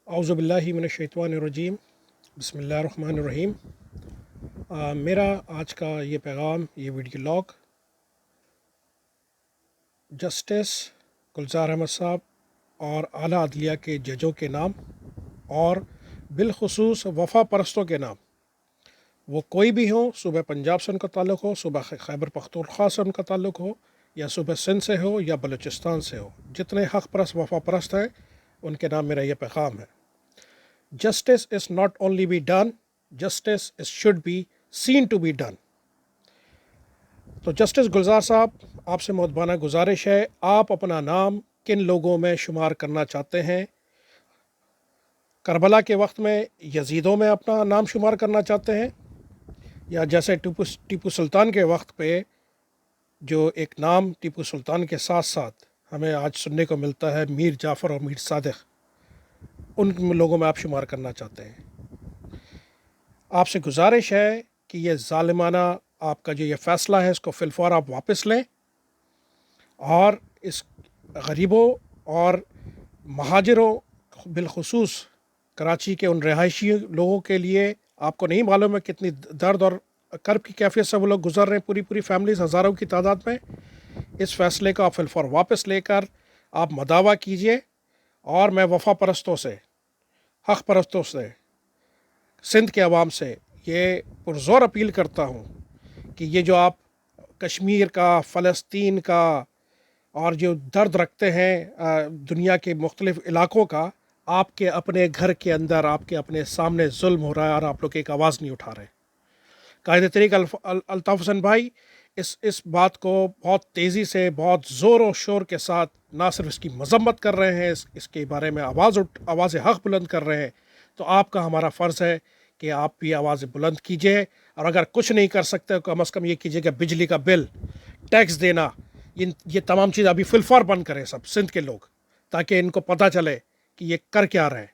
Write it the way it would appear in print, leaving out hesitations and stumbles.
اعوذ باللہ من الشیطان الرجیم بسم اللہ الرحمن الرحیم۔ میرا آج کا یہ پیغام، یہ video log justice Gulzar Ahmed صاحب اور اعلیٰ عدلیہ کے ججوں کے نام اور بالخصوص وفا پرستوں کے نام، وہ کوئی بھی ہوں، صوبہ پنجاب سے ان کا تعلق ہو، صوبہ خیبر پختونخوا سے ان کا تعلق ہو، یا صوبہ سندھ سے ہو یا بلوچستان سے ہو، جتنے حق پرست وفا پرست ہیں ان کے نام میرا یہ پیغام ہے۔ Justice is not only be done, justice should be seen to be done۔ تو جسٹس گلزار صاحب، آپ سے مؤدبانہ گزارش ہے، آپ اپنا نام کن لوگوں میں شمار کرنا چاہتے ہیں؟ کربلا کے وقت میں یزیدوں میں اپنا نام شمار کرنا چاہتے ہیں، یا جیسے ٹیپو سلطان کے وقت پہ جو ایک نام ٹیپو سلطان کے ساتھ ساتھ ہمیں آج سننے کو ملتا ہے، میر جعفر اور میر صادق، ان لوگوں میں آپ شمار کرنا چاہتے ہیں؟ آپ سے گزارش ہے کہ یہ ظالمانہ آپ کا جو یہ فیصلہ ہے اس کو فی الفور آپ واپس لیں، اور اس غریبوں اور مہاجروں بالخصوص کراچی کے ان رہائشی لوگوں کے لیے آپ کو نہیں معلوم ہے کتنی درد اور کرب کی کیفیت سے وہ لوگ گزر رہے ہیں، پوری فیملیز ہزاروں کی تعداد میں۔ اس فیصلے کو آپ فی الفور واپس لے کر آپ مداوع کیجئے، اور میں وفا پرستوں سے، حق پرستوں سے، سندھ کے عوام سے یہ پرزور اپیل کرتا ہوں کہ یہ جو آپ کشمیر کا، فلسطین کا، اور جو درد رکھتے ہیں دنیا کے مختلف علاقوں کا، آپ کے اپنے گھر کے اندر، آپ کے اپنے سامنے ظلم ہو رہا ہے اور آپ لوگ ایک آواز نہیں اٹھا رہے۔ قائد طریق الطاف حسین بھائی اس بات کو بہت تیزی سے، بہت زور و شور کے ساتھ نہ صرف اس کی مذمت کر رہے ہیں، اس کے بارے میں آواز حق بلند کر رہے ہیں، تو آپ کا ہمارا فرض ہے کہ آپ بھی آواز بلند کیجئے، اور اگر کچھ نہیں کر سکتے کم از کم یہ کیجئے کہ بجلی کا بل، ٹیکس دینا، یہ تمام چیز ابھی فی الفور بند کریں سب سندھ کے لوگ، تاکہ ان کو پتہ چلے کہ یہ کر کیا رہے ہیں۔